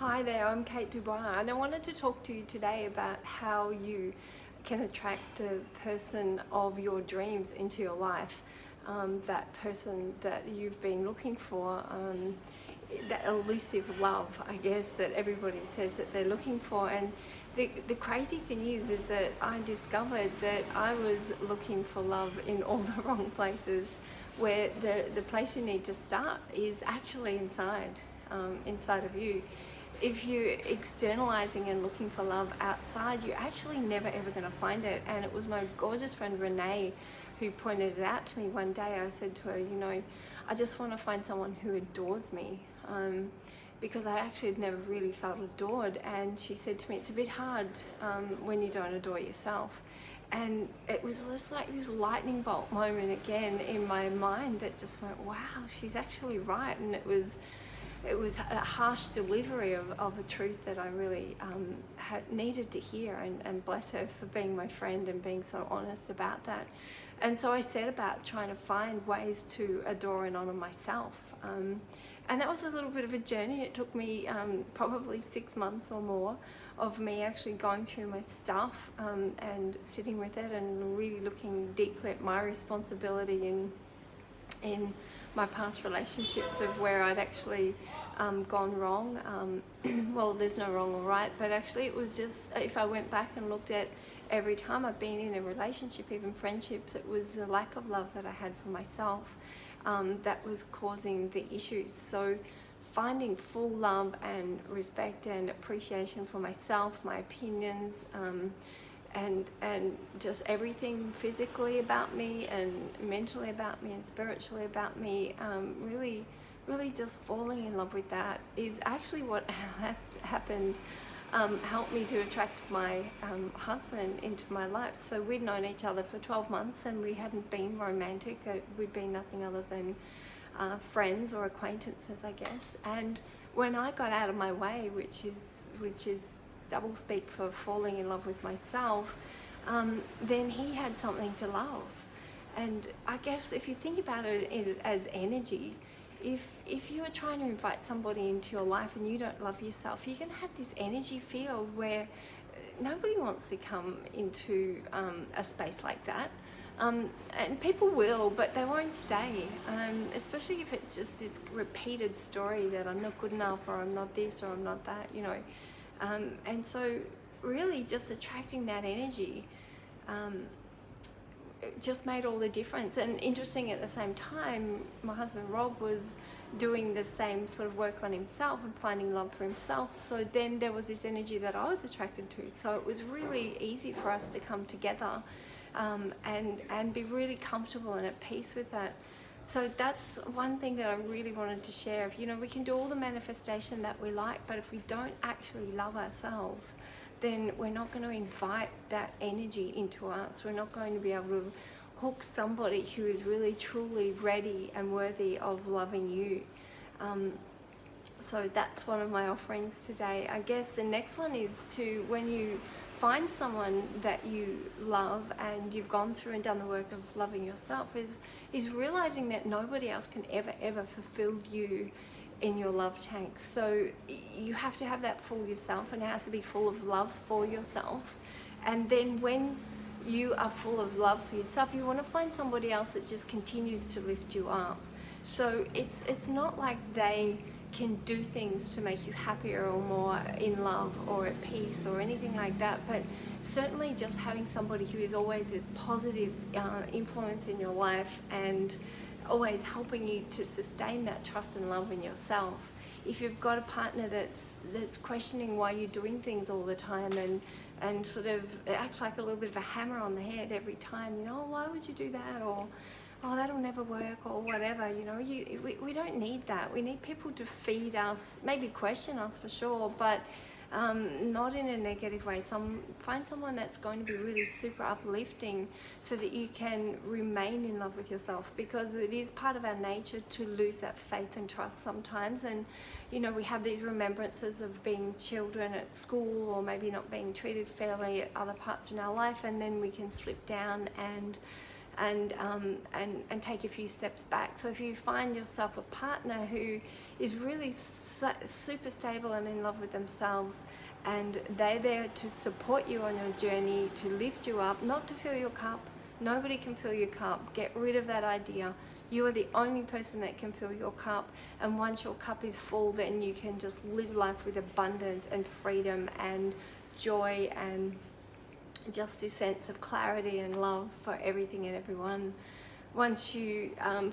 Hi there, I'm Kate Dubois, and I wanted to talk to you today about how you can attract the person of your dreams into your life. That person that you've been looking for, that elusive love, I guess, that everybody says that they're looking for. And the crazy thing is that I discovered that I was looking for love in all the wrong places, where the place you need to start is actually inside of you. If you're externalizing and looking for love outside, you're actually never ever going to find it. And it was my gorgeous friend Renee who pointed it out to me one day. I said to her, I just want to find someone who adores me, because I actually had never really felt adored. And she said to me, it's a bit hard when you don't adore yourself. And it was just like this lightning bolt moment again in my mind that just went, wow, she's actually right. And it was a harsh delivery of a truth that I really had needed to hear, and bless her for being my friend and being so honest about that. And so I set about trying to find ways to adore and honor myself. And that was a little bit of a journey. It took me probably 6 months or more of me actually going through my stuff and sitting with it and really looking deeply at my responsibility in my past relationships, of where I'd actually gone wrong. Well, there's no wrong or right, but actually it was just, if I went back and looked at every time I've been in a relationship, even friendships, it was the lack of love that I had for myself that was causing the issues. So finding full love and respect and appreciation for myself, my opinions, and just everything physically about me and mentally about me and spiritually about me, really just falling in love with that is actually what happened. Helped me to attract my husband into my life. So we'd known each other for 12 months and we hadn't been romantic. We'd been nothing other than friends or acquaintances, I guess. And when I got out of my way, which is double speak for falling in love with myself, then he had something to love. And I guess if you think about it as energy, if you are trying to invite somebody into your life and you don't love yourself, you're going to have this energy field where nobody wants to come into a space like that. And people will, but they won't stay, especially if it's just this repeated story that I'm not good enough, or I'm not this, or I'm not that, and so really just attracting that energy it just made all the difference. And interesting, at the same time, my husband Rob was doing the same sort of work on himself and finding love for himself. So then there was this energy that I was attracted to. So it was really easy for us to come together and be really comfortable and at peace with that. So that's one thing that I really wanted to share. We can do all the manifestation that we like, but if we don't actually love ourselves, then we're not going to invite that energy into us. We're not going to be able to hook somebody who is really truly ready and worthy of loving you. So that's one of my offerings today. I guess the next one is to, when you find someone that you love and you've gone through and done the work of loving yourself, is realizing that nobody else can ever fulfill you in your love tank. So you have to have that full yourself, and it has to be full of love for yourself. And then when you are full of love for yourself, you want to find somebody else that just continues to lift you up. So it's not like they can do things to make you happier or more in love or at peace or anything like that, but certainly just having somebody who is always a positive influence in your life and always helping you to sustain that trust and love in yourself. If you've got a partner that's questioning why you're doing things all the time and sort of acts like a little bit of a hammer on the head every time, why would you do that, or oh, that'll never work, or whatever, we don't need that. We need people to feed us, maybe question us for sure, but not in a negative way. Find someone that's going to be really super uplifting so that you can remain in love with yourself, because it is part of our nature to lose that faith and trust sometimes. And we have these remembrances of being children at school, or maybe not being treated fairly at other parts in our life, and then we can slip down and and take a few steps back. So if you find yourself a partner who is really super stable and in love with themselves, and they're there to support you on your journey, to lift you up, not to fill your cup. Nobody can fill your cup. Get rid of that idea. You are the only person that can fill your cup, and once your cup is full, then you can just live life with abundance and freedom and joy and just this sense of clarity and love for everything and everyone. Once you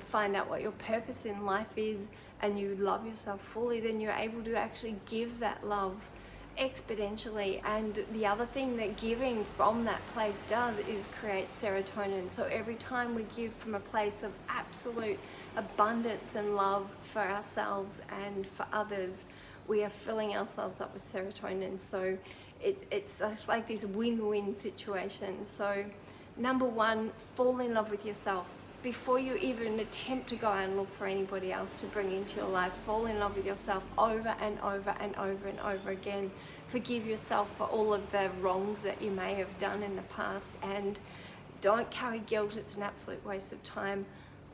find out what your purpose in life is and you love yourself fully, then you're able to actually give that love exponentially. And the other thing that giving from that place does is create serotonin. So every time we give from a place of absolute abundance and love for ourselves and for others, we are filling ourselves up with serotonin. So it's just like this win-win situation. So number one, fall in love with yourself. Before you even attempt to go out and look for anybody else to bring into your life, fall in love with yourself over and over and over and over again. Forgive yourself for all of the wrongs that you may have done in the past, and don't carry guilt. It's an absolute waste of time.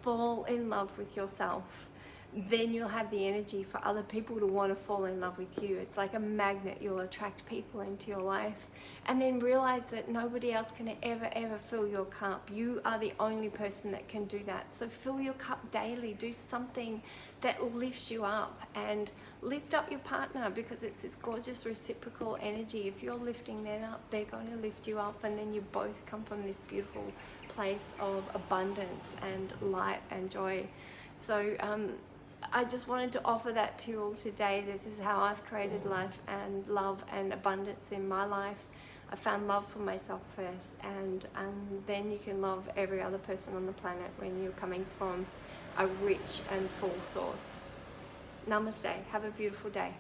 Fall in love with yourself. Then you'll have the energy for other people to want to fall in love with you. It's like a magnet. You'll attract people into your life, and then realize that nobody else can ever fill your cup. You are the only person that can do that. So fill your cup daily. Do something that lifts you up, and lift up your partner, because it's this gorgeous reciprocal energy. If you're lifting them up, they're going to lift you up, and then you both come from this beautiful place of abundance and light and joy. So I just wanted to offer that to you all today, that this is how I've created life and love and abundance in my life. I found love for myself first, and then you can love every other person on the planet when you're coming from a rich and full source. Namaste. Have a beautiful day.